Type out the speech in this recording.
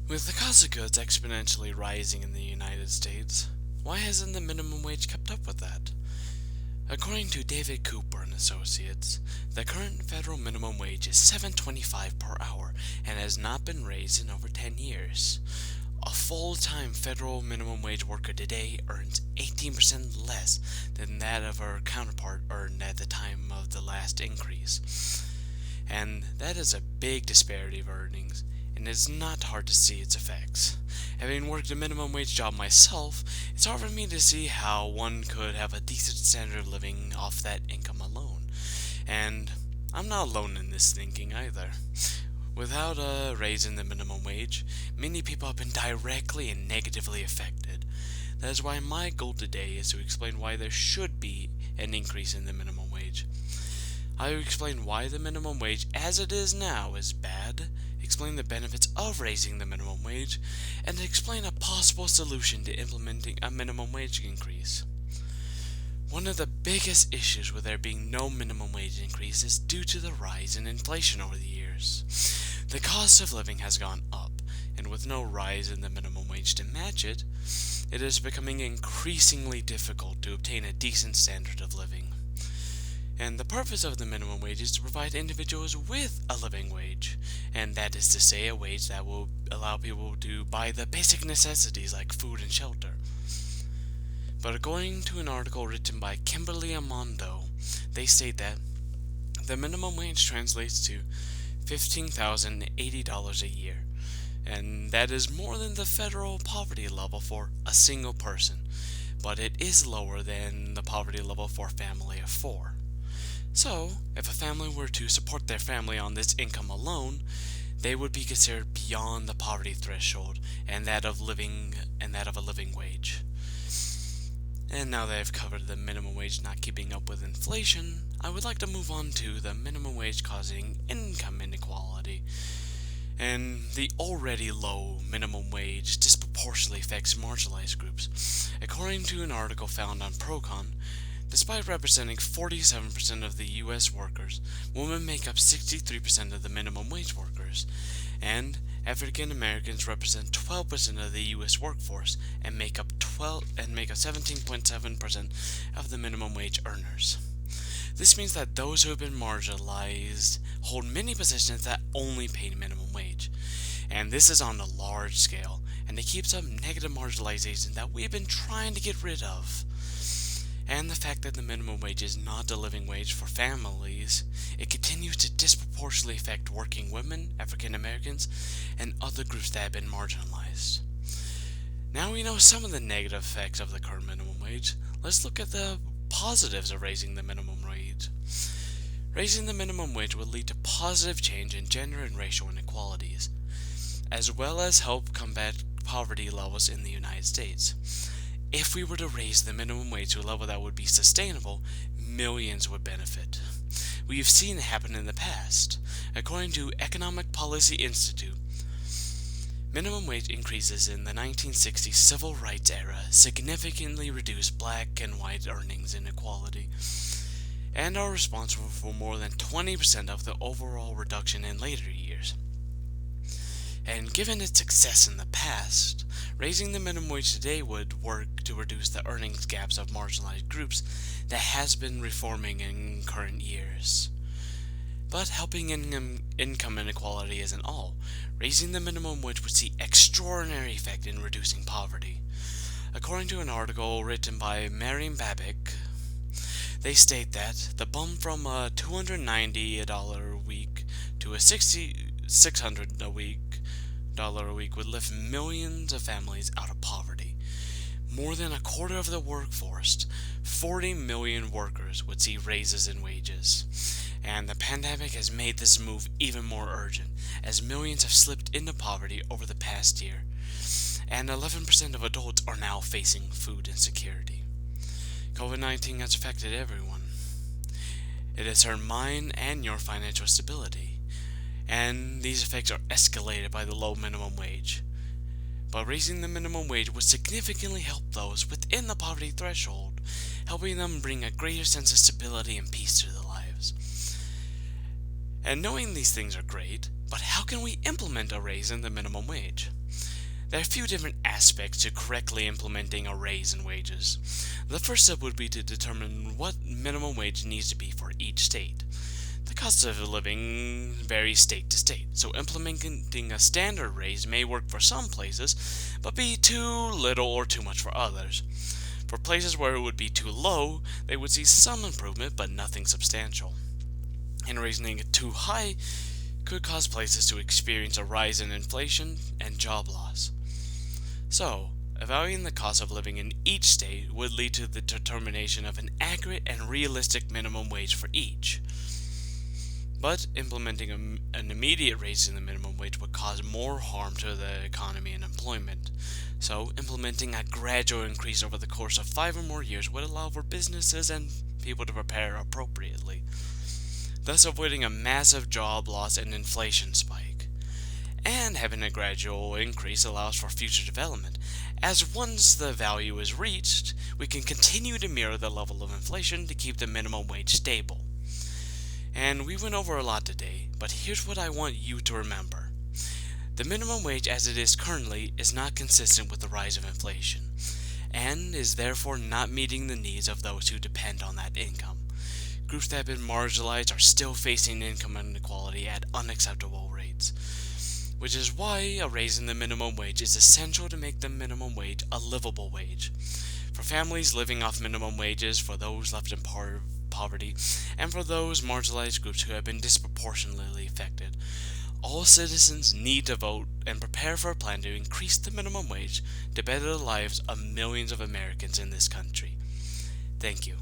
With the cost of goods exponentially rising in the United States, why hasn't the minimum wage kept up with that? According to David Cooper and Associates, the current federal minimum wage is $7.25 per hour and has not been raised in over 10 years. A full-time federal minimum wage worker today earns 18% less than that of her counterpart earned at the time of the last increase. And that is a big disparity of earnings, and it's not hard to see its effects. Having worked a minimum wage job myself, it's hard for me to see how one could have a decent standard of living off that income alone. And I'm not alone in this thinking either. Without a raise in the minimum wage, many people have been directly and negatively affected. That is why my goal today is to explain why there should be an increase in the minimum wage. I will explain why the minimum wage as it is now is bad, explain the benefits of raising the minimum wage, and explain a possible solution to implementing a minimum wage increase. One of the biggest issues with there being no minimum wage increase is due to the rise in inflation over the years. The cost of living has gone up, and with no rise in the minimum wage to match it, it is becoming increasingly difficult to obtain a decent standard of living. And the purpose of the minimum wage is to provide individuals with a living wage, and that is to say a wage that will allow people to buy the basic necessities like food and shelter. But according to an article written by Kimberly Amondo, they state that the minimum wage translates to $15,080 a year, and that is more than the federal poverty level for a single person, but it is lower than the poverty level for a family of four. So, if a family were to support their family on this income alone, they would be considered beyond the poverty threshold and that of a living wage. And now that I've covered the minimum wage not keeping up with inflation, I would like to move on to the minimum wage causing income inequality. And the already low minimum wage disproportionately affects marginalized groups. According to an article found on Procon, despite representing 47% of the U.S. workers, women make up 63% of the minimum wage workers, and African Americans represent 12% of the U.S. workforce and make up 17.7% of the minimum wage earners. This means that those who have been marginalized hold many positions that only pay minimum wage, and this is on a large scale, and it keeps up negative marginalization that we've been trying to get rid of. And the fact that the minimum wage is not the living wage for families, it continues to disproportionately affect working women, African Americans, and other groups that have been marginalized. Now we know some of the negative effects of the current minimum wage. Let's look at the positives of raising the minimum wage. Raising the minimum wage would lead to positive change in gender and racial inequalities, as well as help combat poverty levels in the United States. If we were to raise the minimum wage to a level that would be sustainable, millions would benefit. We've seen it happen in the past. According to Economic Policy Institute, minimum wage increases in the 1960s civil rights era significantly reduced black and white earnings inequality, and are responsible for more than 20% of the overall reduction in later years. And given its success in the past, raising the minimum wage today would work to reduce the earnings gaps of marginalized groups that has been reforming in current years. But helping income inequality isn't all. Raising the minimum wage would see extraordinary effect in reducing poverty. According to an article written by Marion Babick, they state that the bump from a $290 a week to a $600 a week would lift millions of families out of poverty. More than a quarter of the workforce, 40 million workers, would see raises in wages. And the pandemic has made this move even more urgent, as millions have slipped into poverty over the past year, and 11% of adults are now facing food insecurity. COVID-19 has affected everyone. It has hurt mine and your financial stability, and these effects are escalated by the low minimum wage. But raising the minimum wage would significantly help those within the poverty threshold, helping them bring a greater sense of stability and peace to their lives. And knowing these things are great, but how can we implement a raise in the minimum wage? There are a few different aspects to correctly implementing a raise in wages. The first step would be to determine what minimum wage needs to be for each state. The cost of living varies state to state, so implementing a standard raise may work for some places, but be too little or too much for others. For places where it would be too low, they would see some improvement but nothing substantial. And raising it too high could cause places to experience a rise in inflation and job loss. So, evaluating the cost of living in each state would lead to the determination of an accurate and realistic minimum wage for each. But implementing an immediate raise in the minimum wage would cause more harm to the economy and employment. So, implementing a gradual increase over the course of 5 or more years would allow for businesses and people to prepare appropriately, thus avoiding a massive job loss and inflation spike. And having a gradual increase allows for future development, as once the value is reached, we can continue to mirror the level of inflation to keep the minimum wage stable. And we went over a lot today, but here's what I want you to remember. The minimum wage as it is currently is not consistent with the rise of inflation, and is therefore not meeting the needs of those who depend on that income. Groups that have been marginalized are still facing income inequality at unacceptable rates, which is why a raise in the minimum wage is essential to make the minimum wage a livable wage. For families living off minimum wages, for those left in poverty, and for those marginalized groups who have been disproportionately affected. All citizens need to vote and prepare for a plan to increase the minimum wage to better the lives of millions of Americans in this country. Thank you.